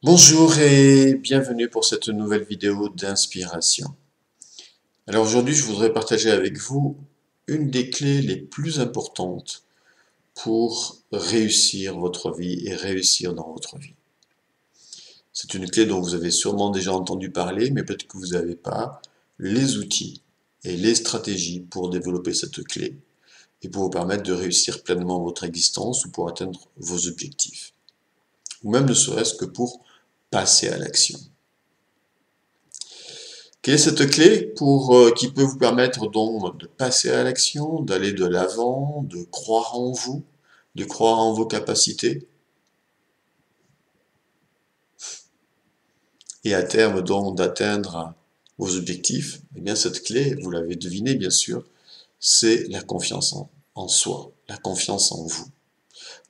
Bonjour et bienvenue pour cette nouvelle vidéo d'inspiration. Alors aujourd'hui, je voudrais partager avec vous une des clés les plus importantes pour réussir votre vie et réussir dans votre vie. C'est une clé dont vous avez sûrement déjà entendu parler, mais peut-être que vous n'avez pas les outils et les stratégies pour développer cette clé et pour vous permettre de réussir pleinement votre existence ou pour atteindre vos objectifs. Ou même ne serait-ce que pour passer à l'action. Quelle est cette clé qui peut vous permettre donc de passer à l'action, d'aller de l'avant, de croire en vous, de croire en vos capacités et à terme donc d'atteindre vos objectifs? Eh bien cette clé, vous l'avez deviné bien sûr, c'est la confiance en soi, la confiance en vous.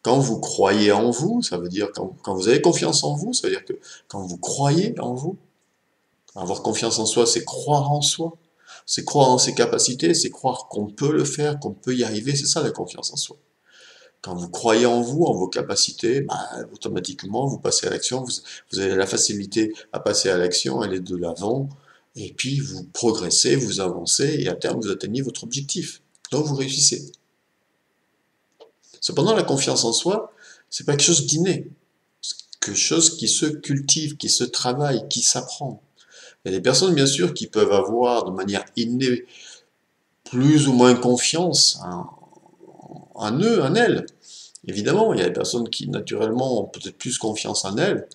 Quand vous croyez en vous, ça veut dire quand vous avez confiance en vous, ça veut dire que quand vous croyez en vous, avoir confiance en soi, c'est croire en soi. C'est croire en ses capacités, c'est croire qu'on peut le faire, qu'on peut y arriver, c'est ça la confiance en soi. Quand vous croyez en vous, en vos capacités, bah, automatiquement, vous passez à l'action, vous avez la facilité à passer à l'action, aller de l'avant, et puis vous progressez, vous avancez, et à terme, vous atteignez votre objectif. Donc vous réussissez. Cependant, la confiance en soi, c'est pas quelque chose d'inné. C'est quelque chose qui se cultive, qui se travaille, qui s'apprend. Il y a des personnes, bien sûr, qui peuvent avoir de manière innée plus ou moins confiance en eux, en elles. Évidemment, il y a des personnes qui, naturellement, ont peut-être plus confiance en elles,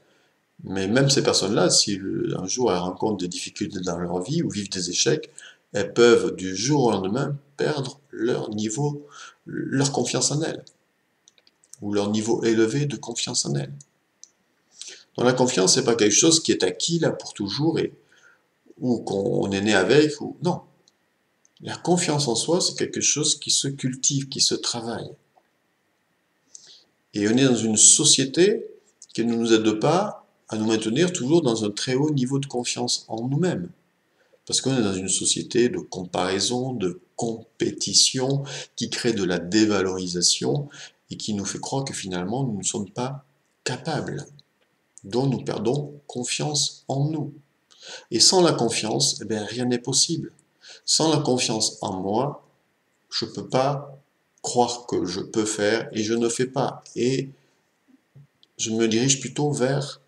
mais même ces personnes-là, si un jour elles rencontrent des difficultés dans leur vie ou vivent des échecs, elles peuvent du jour au lendemain perdre leur niveau, leur confiance en elles, ou leur niveau élevé de confiance en elles. Donc la confiance, c'est pas quelque chose qui est acquis là pour toujours ou qu'on est né avec, ou non. La confiance en soi, c'est quelque chose qui se cultive, qui se travaille. Et on est dans une société qui ne nous aide pas à nous maintenir toujours dans un très haut niveau de confiance en nous-mêmes. Parce qu'on est dans une société de comparaison, de compétition, qui crée de la dévalorisation et qui nous fait croire que finalement nous ne sommes pas capables. Donc nous perdons confiance en nous. Et sans la confiance, eh bien, rien n'est possible. Sans la confiance en moi, je ne peux pas croire que je peux faire et je ne fais pas. Et je me dirige plutôt vers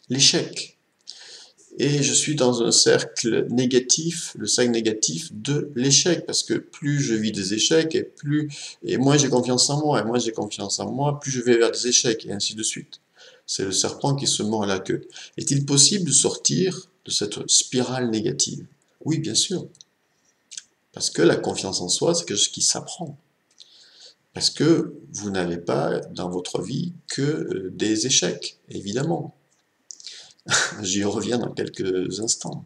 l'échec. Et je suis dans un cercle négatif, le cercle négatif de l'échec, parce que plus je vis des échecs, et moins j'ai confiance en moi, et moins j'ai confiance en moi, plus je vais vers des échecs, et ainsi de suite. C'est le serpent qui se mord la queue. Est-il possible de sortir de cette spirale négative? Oui, bien sûr. Parce que la confiance en soi, c'est quelque chose qui s'apprend. Parce que vous n'avez pas dans votre vie que des échecs, évidemment. J'y reviens dans quelques instants.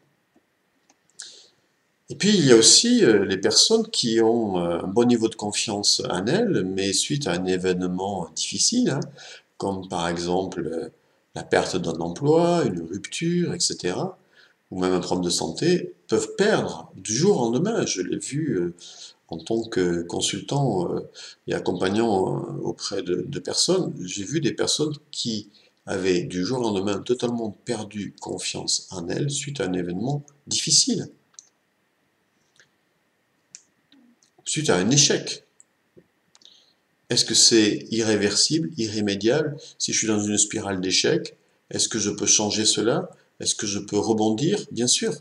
Et puis il y a aussi les personnes qui ont un bon niveau de confiance en elles, mais suite à un événement difficile, hein, comme par exemple la perte d'un emploi, une rupture, etc., ou même un problème de santé, peuvent perdre du jour au lendemain. Je l'ai vu en tant que consultant et accompagnant auprès de personnes. J'ai vu des personnes qui avaient du jour au lendemain totalement perdu confiance en elles suite à un événement difficile, suite à un échec. Est-ce que c'est irréversible, irrémédiable? Si je suis dans une spirale d'échec, est-ce que je peux changer cela? Est-ce que je peux rebondir? Bien sûr,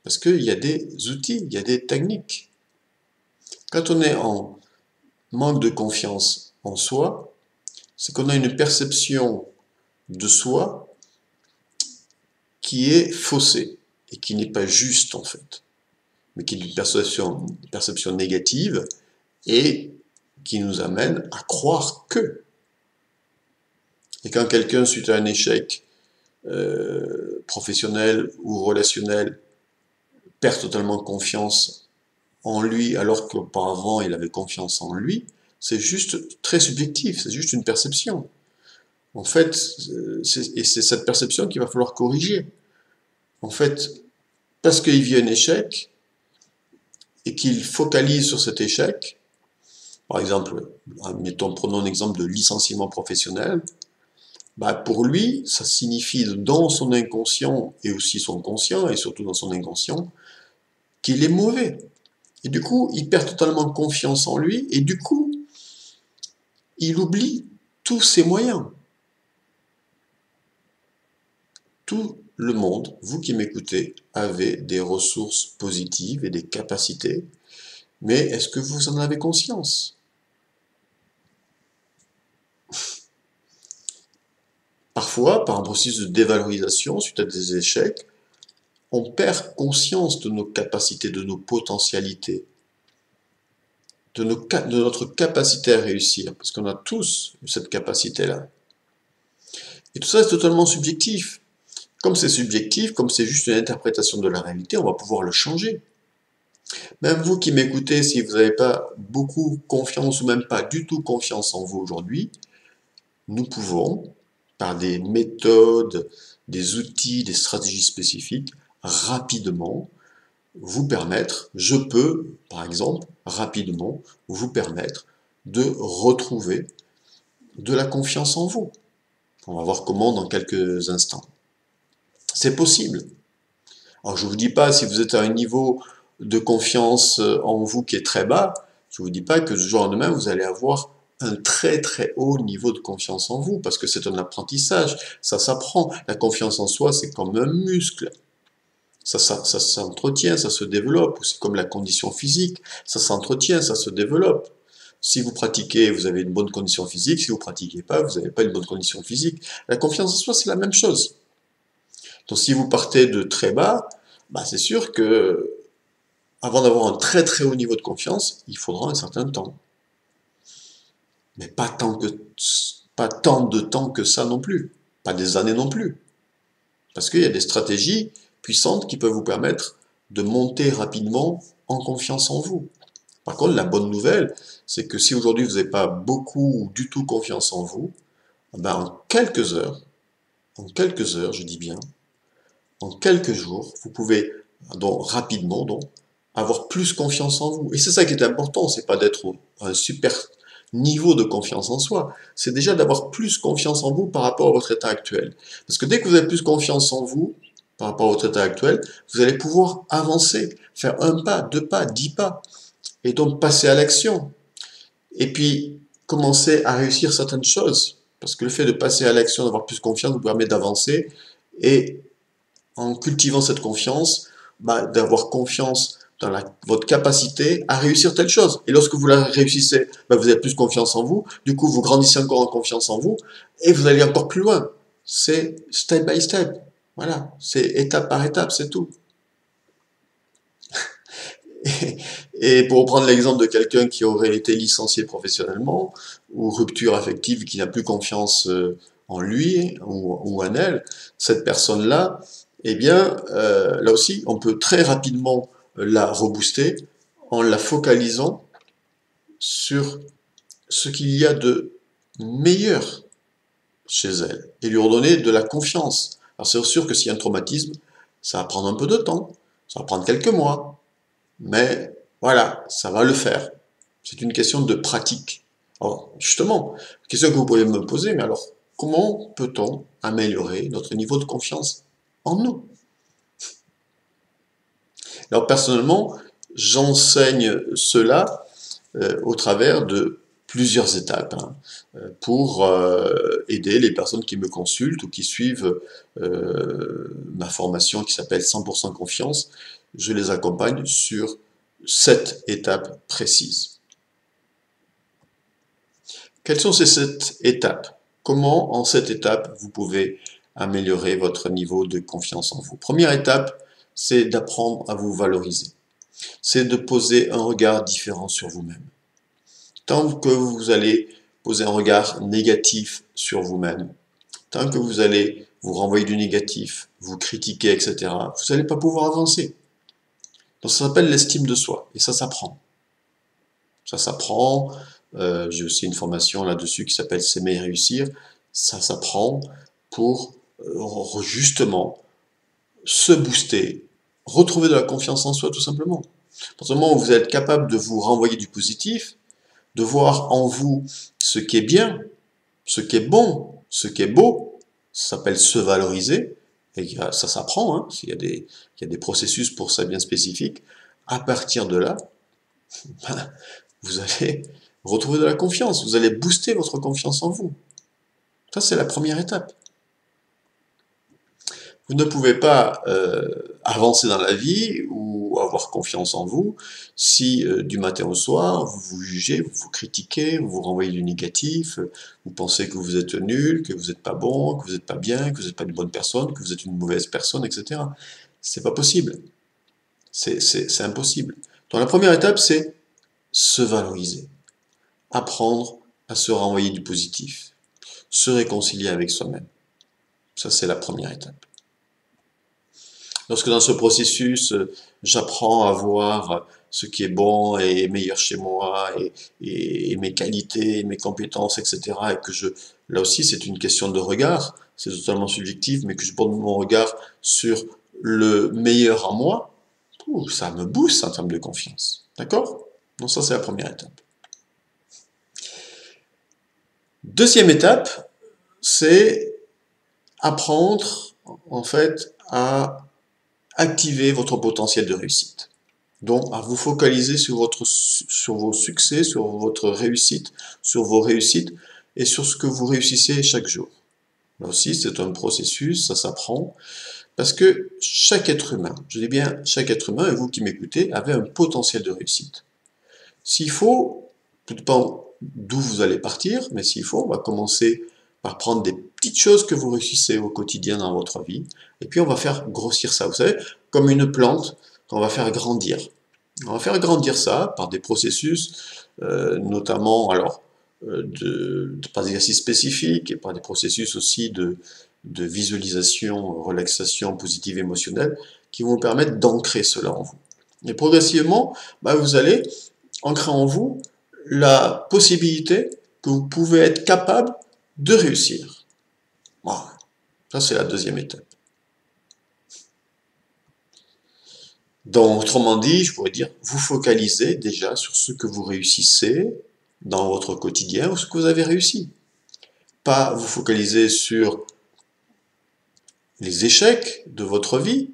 parce qu'il y a des outils, il y a des techniques. Quand on est en manque de confiance en soi, c'est qu'on a une perception de soi qui est faussée et qui n'est pas juste en fait, mais qui est une perception négative et qui nous amène à croire que. Et quand quelqu'un, suite à un échec professionnel ou relationnel, perd totalement confiance en lui alors qu'auparavant il avait confiance en lui, c'est juste très subjectif, c'est juste une perception. En fait, c'est cette perception qu'il va falloir corriger. En fait, parce qu'il vit un échec et qu'il focalise sur cet échec, par exemple, prenons un exemple de licenciement professionnel, bah pour lui, ça signifie dans son inconscient et aussi son conscient, et surtout dans son inconscient, qu'il est mauvais. Et du coup, il perd totalement confiance en lui, et du coup, il oublie tous ses moyens. Tout le monde, vous qui m'écoutez, avez des ressources positives et des capacités, mais est-ce que vous en avez conscience? Parfois, par un processus de dévalorisation suite à des échecs, on perd conscience de nos capacités, de nos potentialités, de notre capacité à réussir, parce qu'on a tous cette capacité-là. Et tout ça est totalement subjectif. Comme c'est subjectif, comme c'est juste une interprétation de la réalité, on va pouvoir le changer. Même vous qui m'écoutez, si vous n'avez pas beaucoup confiance ou même pas du tout confiance en vous aujourd'hui, nous pouvons, par des méthodes, des outils, des stratégies spécifiques, rapidement vous permettre, je peux, par exemple, rapidement vous permettre de retrouver de la confiance en vous. On va voir comment dans quelques instants. C'est possible. Alors je ne vous dis pas si vous êtes à un niveau de confiance en vous qui est très bas, je ne vous dis pas que du jour au lendemain vous allez avoir un très très haut niveau de confiance en vous, parce que c'est un apprentissage, ça s'apprend. La confiance en soi, c'est comme un muscle. Ça s'entretient, ça se développe. C'est comme la condition physique, ça s'entretient, ça se développe. Si vous pratiquez, vous avez une bonne condition physique. Si vous ne pratiquez pas, vous n'avez pas une bonne condition physique. La confiance en soi, c'est la même chose. Donc si vous partez de très bas, bah, c'est sûr que avant d'avoir un très très haut niveau de confiance, il faudra un certain temps. Mais pas tant de temps que ça non plus. Pas des années non plus. Parce qu'il y a des stratégies puissantes qui peuvent vous permettre de monter rapidement en confiance en vous. Par contre, la bonne nouvelle, c'est que si aujourd'hui vous n'avez pas beaucoup ou du tout confiance en vous, ben en quelques heures, je dis bien, en quelques jours, vous pouvez donc rapidement avoir plus confiance en vous. Et c'est ça qui est important, c'est pas d'être à un super niveau de confiance en soi, c'est déjà d'avoir plus confiance en vous par rapport à votre état actuel. Parce que dès que vous avez plus confiance en vous par rapport à votre état actuel, vous allez pouvoir avancer, faire un pas, deux pas, 10 pas, et donc passer à l'action. Et puis commencer à réussir certaines choses. Parce que le fait de passer à l'action, d'avoir plus confiance, vous permet d'avancer, et en cultivant cette confiance, bah, d'avoir confiance dans votre capacité à réussir telle chose. Et lorsque vous la réussissez, bah, vous avez plus confiance en vous, du coup vous grandissez encore en confiance en vous, et vous allez encore plus loin. C'est step by step. Voilà, c'est étape par étape, c'est tout. Et pour reprendre l'exemple de quelqu'un qui aurait été licencié professionnellement, ou rupture affective, qui n'a plus confiance en lui ou en elle, cette personne-là, eh bien, là aussi, on peut très rapidement la rebooster en la focalisant sur ce qu'il y a de meilleur chez elle et lui redonner de la confiance. Alors c'est sûr que s'il y a un traumatisme, ça va prendre un peu de temps, ça va prendre quelques mois, mais voilà, ça va le faire. C'est une question de pratique. Alors, justement, question que vous pourriez me poser, mais alors, comment peut-on améliorer notre niveau de confiance en nous? Alors, personnellement, j'enseigne cela au travers de plusieurs étapes hein, pour aider les personnes qui me consultent ou qui suivent ma formation qui s'appelle 100% confiance. Je les accompagne sur 7 étapes précises. Quelles sont ces 7 étapes? Comment, en 7 étapes, vous pouvez améliorer votre niveau de confiance en vous? Première étape, c'est d'apprendre à vous valoriser. C'est de poser un regard différent sur vous-même. Tant que vous allez poser un regard négatif sur vous-même, tant que vous allez vous renvoyer du négatif, vous critiquer, etc., vous n'allez pas pouvoir avancer. Donc ça s'appelle l'estime de soi, et ça s'apprend. Ça s'apprend, j'ai aussi une formation là-dessus qui s'appelle S'aimer et réussir, ça s'apprend pour justement se booster, retrouver de la confiance en soi tout simplement. À partir du moment où vous êtes capable de vous renvoyer du positif, de voir en vous ce qui est bien, ce qui est bon, ce qui est beau, ça s'appelle se valoriser, et ça s'apprend, hein, il y a des processus pour ça bien spécifiques. À partir de là, ben, vous allez retrouver de la confiance, vous allez booster votre confiance en vous. Ça, c'est la première étape. Vous ne pouvez pas avancer dans la vie ou avoir confiance en vous si du matin au soir, vous vous jugez, vous vous critiquez, vous vous renvoyez du négatif, vous pensez que vous êtes nul, que vous n'êtes pas bon, que vous n'êtes pas bien, que vous n'êtes pas une bonne personne, que vous êtes une mauvaise personne, etc. C'est pas possible. C'est impossible. Donc la première étape, c'est se valoriser, apprendre à se renvoyer du positif, se réconcilier avec soi-même. Ça, c'est la première étape. Lorsque dans ce processus, j'apprends à voir ce qui est bon et meilleur chez moi, et mes qualités, mes compétences, etc., et que là aussi, c'est une question de regard, c'est totalement subjectif, mais que je porte mon regard sur le meilleur en moi, ça me booste en termes de confiance. D'accord? Donc ça, c'est la première étape. Deuxième étape, c'est apprendre, en fait, à activer votre potentiel de réussite. Donc, à vous focaliser sur vos succès, sur votre réussite, sur vos réussites et sur ce que vous réussissez chaque jour. Là aussi, c'est un processus, ça s'apprend, parce que chaque être humain, je dis bien chaque être humain, et vous qui m'écoutez, avez un potentiel de réussite. S'il faut, tout dépend d'où vous allez partir, mais s'il faut, on va commencer par prendre des petites choses que vous réussissez au quotidien dans votre vie, et puis on va faire grossir ça, vous savez, comme une plante qu'on va faire grandir. On va faire grandir ça par des processus, notamment alors par des exercices spécifiques et par des processus aussi de visualisation, relaxation positive émotionnelle qui vont vous permettre d'ancrer cela en vous. Et progressivement, vous allez ancrer en vous la possibilité que vous pouvez être capable de réussir. Voilà. Ça, c'est la deuxième étape. Donc, autrement dit, je pourrais dire, vous focalisez déjà sur ce que vous réussissez dans votre quotidien ou ce que vous avez réussi. Pas vous focaliser sur les échecs de votre vie.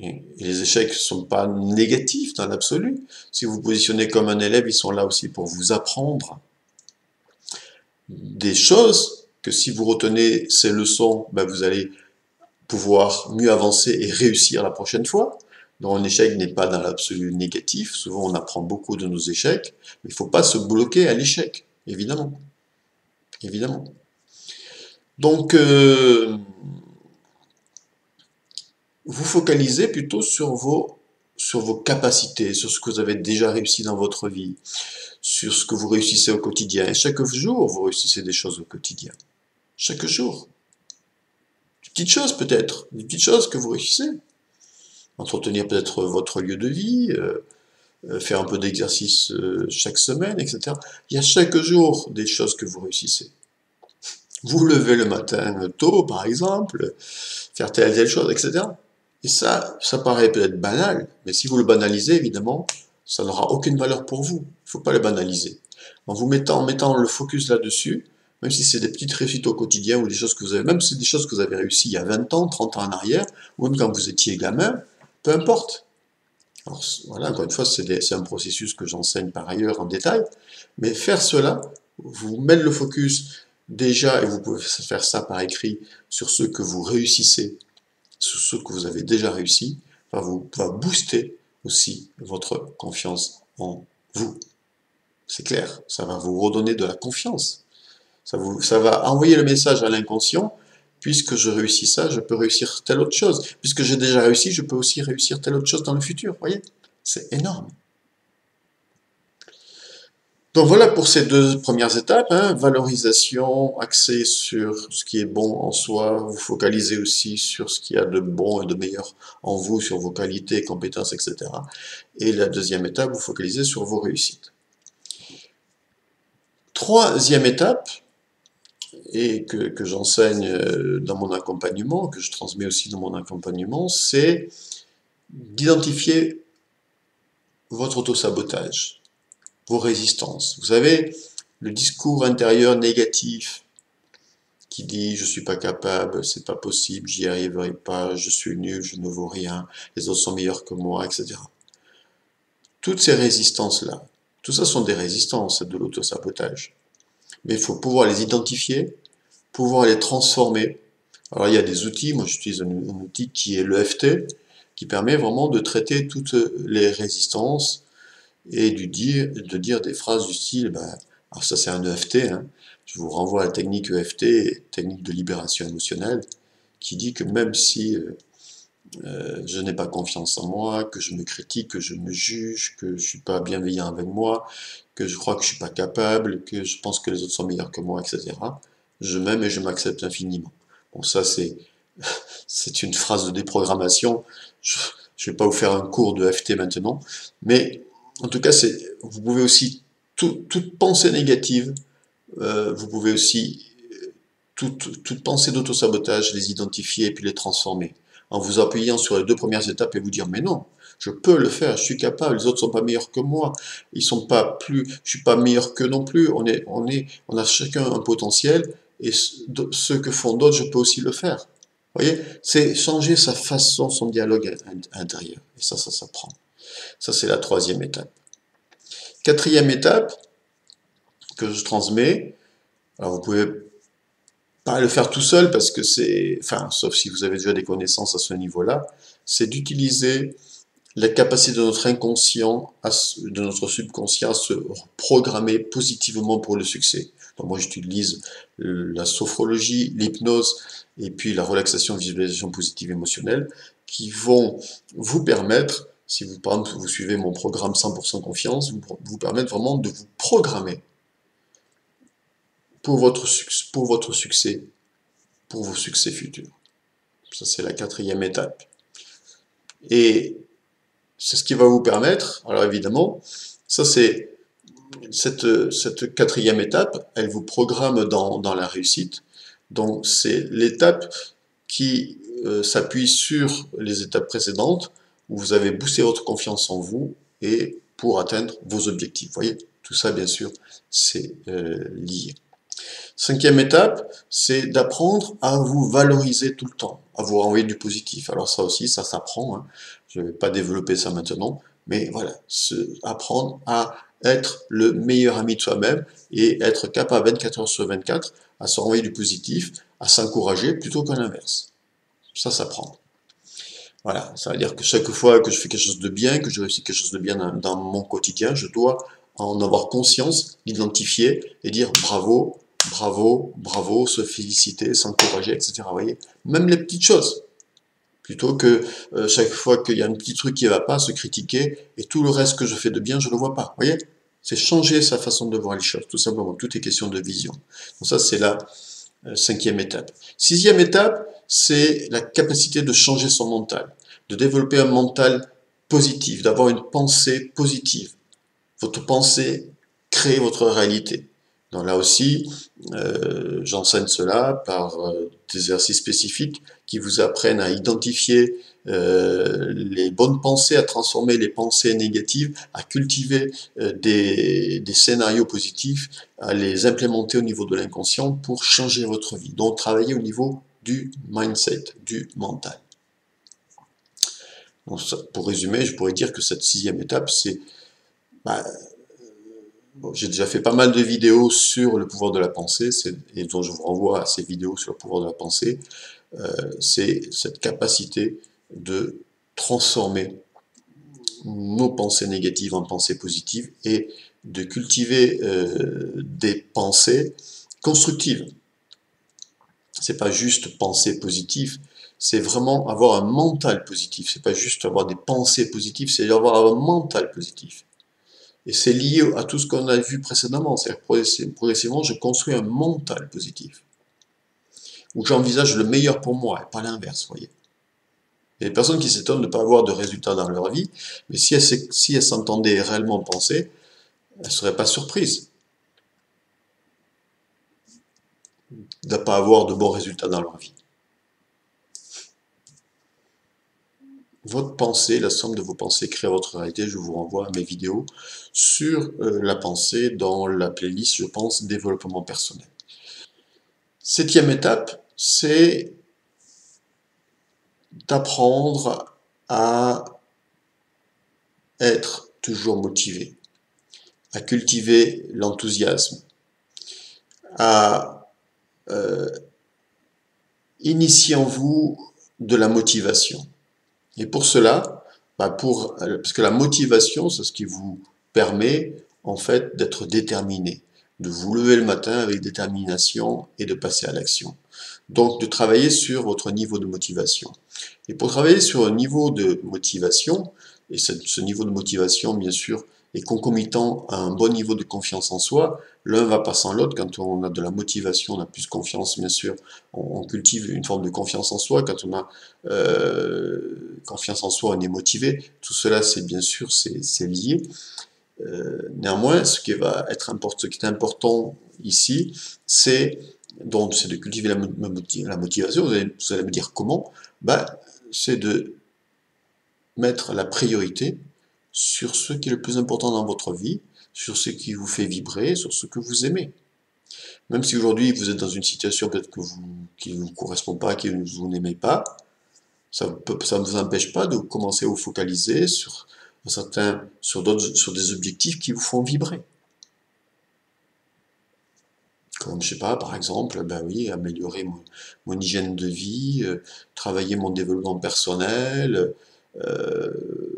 Et les échecs ne sont pas négatifs dans l'absolu. Si vous vous positionnez comme un élève, ils sont là aussi pour vous apprendre des choses que si vous retenez ces leçons, vous allez pouvoir mieux avancer et réussir la prochaine fois. Donc un échec n'est pas dans l'absolu négatif. Souvent on apprend beaucoup de nos échecs, mais il ne faut pas se bloquer à l'échec, évidemment. Évidemment. Donc vous focalisez plutôt sur vos capacités, sur ce que vous avez déjà réussi dans votre vie, sur ce que vous réussissez au quotidien. Et chaque jour, vous réussissez des choses au quotidien. Chaque jour. Des petites choses peut-être, des petites choses que vous réussissez. Entretenir peut-être votre lieu de vie, faire un peu d'exercice chaque semaine, etc. Il y a chaque jour des choses que vous réussissez. Vous vous levez le matin tôt, par exemple, faire telle chose, etc. Et ça paraît peut-être banal, mais si vous le banalisez, évidemment, ça n'aura aucune valeur pour vous. Il ne faut pas le banaliser. En mettant le focus là-dessus, même si c'est des petites réussites au quotidien ou des choses que vous avez, même si c'est des choses que vous avez réussies il y a 20 ans, 30 ans en arrière, ou même quand vous étiez gamin, peu importe. Alors voilà, encore une fois, c'est un processus que j'enseigne par ailleurs en détail, mais faire cela, vous mettre le focus déjà, et vous pouvez faire ça par écrit, sur ce que vous réussissez, sur ce que vous avez déjà réussi, va booster aussi votre confiance en vous. C'est clair, ça va vous redonner de la confiance. Ça va envoyer le message à l'inconscient, puisque je réussis ça, je peux réussir telle autre chose. Puisque j'ai déjà réussi, je peux aussi réussir telle autre chose dans le futur. Vous voyez? C'est énorme. Donc voilà pour ces deux premières étapes, hein. Valorisation, axée sur ce qui est bon en soi, vous focalisez aussi sur ce qu'il y a de bon et de meilleur en vous, sur vos qualités, compétences, etc. Et la deuxième étape, vous focalisez sur vos réussites. Troisième étape, et que j'enseigne dans mon accompagnement, que je transmets aussi dans mon accompagnement, c'est d'identifier votre autosabotage, vos résistances. Vous savez, le discours intérieur négatif qui dit je suis pas capable, c'est pas possible, j'y arriverai pas, je suis nul, je ne vaux rien, les autres sont meilleurs que moi, etc. Toutes ces résistances-là, tout ça sont des résistances de l'autosabotage. Mais il faut pouvoir les identifier, pouvoir les transformer. Alors il y a des outils, moi j'utilise un outil qui est l'EFT, qui permet vraiment de traiter toutes les résistances et de dire des phrases du style, ben, alors ça c'est un EFT, hein, je vous renvoie à la technique EFT, technique de libération émotionnelle, qui dit que même si je n'ai pas confiance en moi, que je me critique, que je me juge, que je suis pas bienveillant avec moi, que je crois que je suis pas capable, que je pense que les autres sont meilleurs que moi, etc. Je m'aime et je m'accepte infiniment. Bon, ça c'est une phrase de déprogrammation. Je vais pas vous faire un cours de FT maintenant, mais en tout cas, vous pouvez aussi toute pensée négative, vous pouvez aussi toute pensée d'autosabotage, les identifier et puis les transformer. En vous appuyant sur les deux premières étapes et vous dire, mais non, je peux le faire, je suis capable, les autres sont pas meilleurs que moi, ils sont pas plus, je suis pas meilleur qu'eux non plus, on a chacun un potentiel, et ce que font d'autres, je peux aussi le faire. Vous voyez, c'est changer sa façon, son dialogue intérieur. Et ça s'apprend. Ça, c'est la troisième étape. Quatrième étape que je transmets, alors vous pouvez pas le faire tout seul parce que c'est, enfin, sauf si vous avez déjà des connaissances à ce niveau-là, c'est d'utiliser la capacité de notre inconscient, de notre subconscient à se programmer positivement pour le succès. Donc moi j'utilise la sophrologie, l'hypnose et puis la relaxation, visualisation positive émotionnelle qui vont vous permettre, si vous, par exemple, vous suivez mon programme 100% confiance, vous permettre vraiment de vous programmer pour votre succès, pour vos succès futurs. Ça, c'est la quatrième étape. Et c'est ce qui va vous permettre, alors évidemment, ça c'est cette quatrième étape, elle vous programme dans la réussite. Donc c'est l'étape qui s'appuie sur les étapes précédentes, où vous avez boosté votre confiance en vous et pour atteindre vos objectifs. Vous voyez, tout ça bien sûr, c'est lié. Cinquième étape, c'est d'apprendre à vous valoriser tout le temps, à vous renvoyer du positif. Alors ça aussi, ça s'apprend, hein. Je ne vais pas développer ça maintenant, mais voilà, apprendre à être le meilleur ami de soi-même et être capable 24 heures sur 24 à se renvoyer du positif, à s'encourager plutôt qu'à l'inverse. Ça s'apprend. Voilà, ça veut dire que chaque fois que je fais quelque chose de bien, que je réussis quelque chose de bien dans mon quotidien, je dois en avoir conscience, l'identifier et dire bravo, bravo, bravo, se féliciter, s'encourager, etc. Vous voyez, même les petites choses. Plutôt que chaque fois qu'il y a un petit truc qui ne va pas, se critiquer et tout le reste que je fais de bien, je ne le vois pas. Vous voyez, c'est changer sa façon de voir les choses, tout simplement. Tout est question de vision. Donc ça, c'est la cinquième étape. Sixième étape, c'est la capacité de changer son mental, de développer un mental positif, d'avoir une pensée positive. Votre pensée crée votre réalité. Donc là aussi, j'enseigne cela par des exercices spécifiques qui vous apprennent à identifier les bonnes pensées, à transformer les pensées négatives, à cultiver des scénarios positifs, à les implémenter au niveau de l'inconscient pour changer votre vie. Donc travailler au niveau du mindset, du mental. Donc, pour résumer, je pourrais dire que cette sixième étape, c'est bon, j'ai déjà fait pas mal de vidéos sur le pouvoir de la pensée, et dont je vous renvoie à ces vidéos sur le pouvoir de la pensée. C'est cette capacité de transformer nos pensées négatives en pensées positives et de cultiver des pensées constructives. C'est pas juste penser positif, c'est vraiment avoir un mental positif. C'est pas juste avoir des pensées positives, c'est avoir un mental positif. Et c'est lié à tout ce qu'on a vu précédemment. C'est-à-dire progressivement, je construis un mental positif. Où j'envisage le meilleur pour moi, et pas l'inverse, voyez. Il y a des personnes qui s'étonnent de ne pas avoir de résultats dans leur vie, mais si elles s'entendaient réellement penser, elles ne seraient pas surprises de ne pas avoir de bons résultats dans leur vie. Votre pensée, la somme de vos pensées crée votre réalité. Je vous renvoie à mes vidéos sur la pensée dans la playlist, je pense, développement personnel. Septième étape, c'est d'apprendre à être toujours motivé, à cultiver l'enthousiasme, à initier en vous de la motivation. Et pour cela, parce que la motivation, c'est ce qui vous permet en fait d'être déterminé, de vous lever le matin avec détermination et de passer à l'action. Donc de travailler sur votre niveau de motivation. Et pour travailler sur un niveau de motivation, et ce niveau de motivation bien sûr est concomitant à un bon niveau de confiance en soi, l'un va pas sans l'autre. Quand on a de la motivation, on a plus confiance bien sûr, on cultive une forme de confiance en soi. Quand on a confiance en soi, on est motivé. Tout cela, c'est bien sûr, c'est lié. Néanmoins, ce qui est important ici, c'est de cultiver la motivation. Vous allez me dire comment? C'est de mettre la priorité sur ce qui est le plus important dans votre vie, sur ce qui vous fait vibrer, sur ce que vous aimez. Même si aujourd'hui vous êtes dans une situation peut-être qui ne vous correspond pas, que vous n'aimez pas, ça ne vous empêche pas de commencer à vous focaliser sur des objectifs qui vous font vibrer. Comme, je sais pas, par exemple, ben oui, améliorer mon hygiène de vie, travailler mon développement personnel,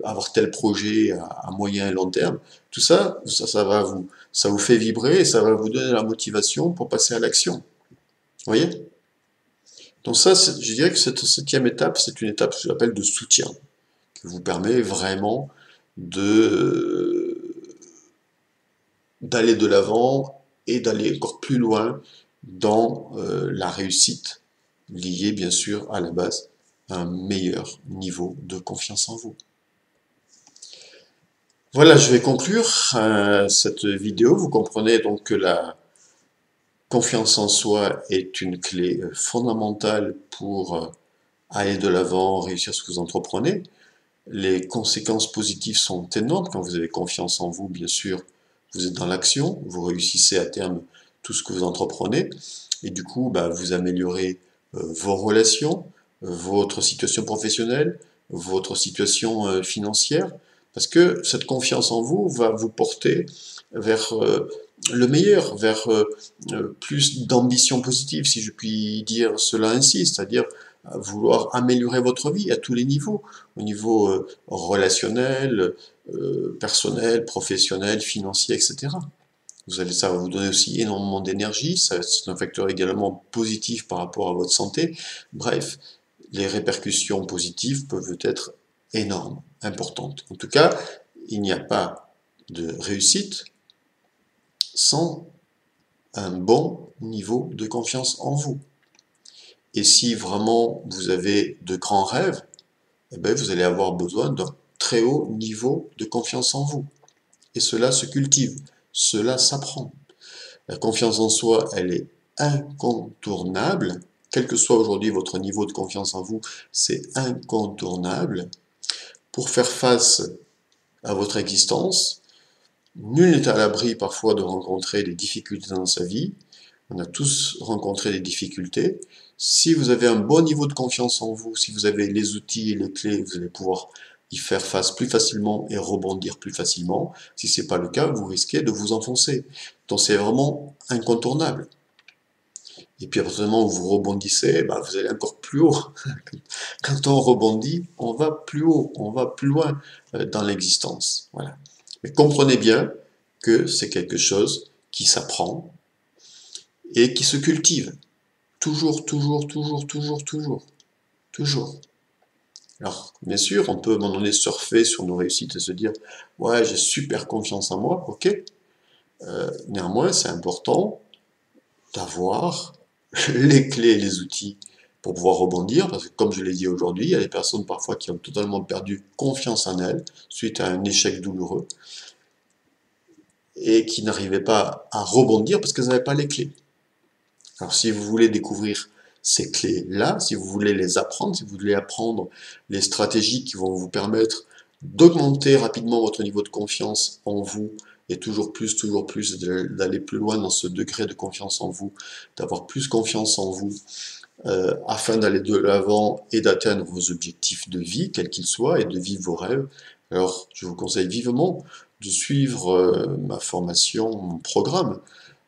avoir tel projet à moyen et long terme. Tout ça, ça vous fait vibrer et ça va vous donner la motivation pour passer à l'action. Vous voyez? Donc ça, je dirais que cette septième étape, c'est une étape, que j'appelle de soutien, qui vous permet vraiment d'aller de l'avant et d'aller encore plus loin dans la réussite, liée bien sûr à la base à un meilleur niveau de confiance en vous. Voilà, je vais conclure cette vidéo. Vous comprenez donc que la confiance en soi est une clé fondamentale pour aller de l'avant, réussir ce que vous entreprenez. Les conséquences positives sont énormes. Quand vous avez confiance en vous, bien sûr, vous êtes dans l'action, vous réussissez à terme tout ce que vous entreprenez, et du coup, vous améliorez vos relations, votre situation professionnelle, votre situation financière, parce que cette confiance en vous va vous porter vers le meilleur, vers plus d'ambition positive, si je puis dire cela ainsi, c'est-à-dire vouloir améliorer votre vie à tous les niveaux, au niveau relationnel, personnel, professionnel, financier, etc. Ça va vous donner aussi énormément d'énergie, c'est un facteur également positif par rapport à votre santé. Bref, les répercussions positives peuvent être énormes, importantes. En tout cas, il n'y a pas de réussite sans un bon niveau de confiance en vous. Et si vraiment vous avez de grands rêves, vous allez avoir besoin d'un très haut niveau de confiance en vous. Et cela se cultive, cela s'apprend. La confiance en soi, elle est incontournable. Quel que soit aujourd'hui votre niveau de confiance en vous, c'est incontournable. Pour faire face à votre existence, nul n'est à l'abri parfois de rencontrer des difficultés dans sa vie. On a tous rencontré des difficultés. Si vous avez un bon niveau de confiance en vous, si vous avez les outils et les clés, vous allez pouvoir y faire face plus facilement et rebondir plus facilement. Si ce n'est pas le cas, vous risquez de vous enfoncer. Donc c'est vraiment incontournable. Et puis à partir du moment où vous rebondissez, vous allez encore plus haut. Quand on rebondit, on va plus haut, on va plus loin dans l'existence. Voilà. Mais comprenez bien que c'est quelque chose qui s'apprend et qui se cultive. Toujours, toujours, toujours, toujours, toujours. Toujours. Alors, bien sûr, on peut à un moment donné surfer sur nos réussites et se dire « Ouais, j'ai super confiance en moi, ok ». Néanmoins, c'est important d'avoir les clés et les outils pour pouvoir rebondir, parce que comme je l'ai dit aujourd'hui, il y a des personnes parfois qui ont totalement perdu confiance en elles suite à un échec douloureux et qui n'arrivaient pas à rebondir parce qu'elles n'avaient pas les clés. Alors si vous voulez découvrir ces clés-là, si vous voulez les apprendre, si vous voulez apprendre les stratégies qui vont vous permettre d'augmenter rapidement votre niveau de confiance en vous et toujours plus, d'aller plus loin dans ce degré de confiance en vous, d'avoir plus confiance en vous, afin d'aller de l'avant et d'atteindre vos objectifs de vie, quels qu'ils soient, et de vivre vos rêves. Alors, je vous conseille vivement de suivre ma formation, mon programme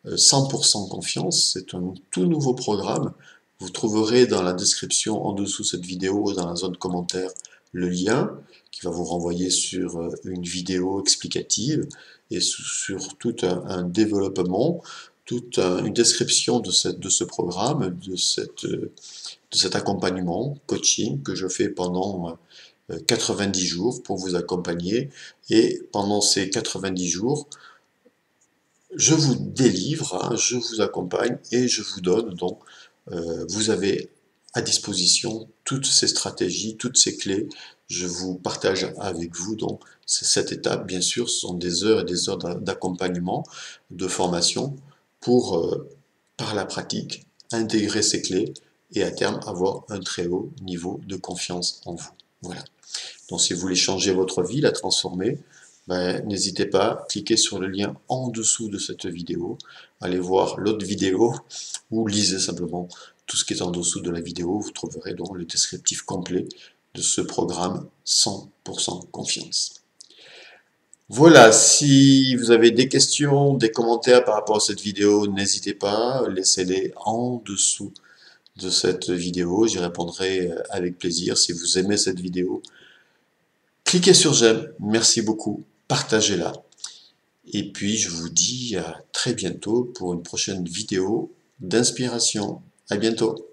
100% confiance. C'est un tout nouveau programme. Vous trouverez dans la description en dessous de cette vidéo, dans la zone commentaire, le lien qui va vous renvoyer sur une vidéo explicative et sur tout un développement, toute une description de ce programme, de cet accompagnement, coaching que je fais pendant 90 jours pour vous accompagner. Et pendant ces 90 jours, je vous délivre, hein, je vous accompagne et je vous donne donc, vous avez à disposition toutes ces stratégies, toutes ces clés. Je vous partage avec vous donc cette étape. Bien sûr, ce sont des heures et des heures d'accompagnement, de formation pour, par la pratique, intégrer ces clés et à terme avoir un très haut niveau de confiance en vous. Voilà. Donc si vous voulez changer votre vie, la transformer, ben, n'hésitez pas, cliquez sur le lien en dessous de cette vidéo, allez voir l'autre vidéo ou lisez simplement tout ce qui est en dessous de la vidéo. Vous trouverez donc le descriptif complet de ce programme 100% confiance. Voilà, si vous avez des questions, des commentaires par rapport à cette vidéo, n'hésitez pas, laissez-les en dessous de cette vidéo, j'y répondrai avec plaisir. Si vous aimez cette vidéo, cliquez sur j'aime, merci beaucoup, partagez-la. Et puis je vous dis à très bientôt pour une prochaine vidéo d'inspiration. À bientôt.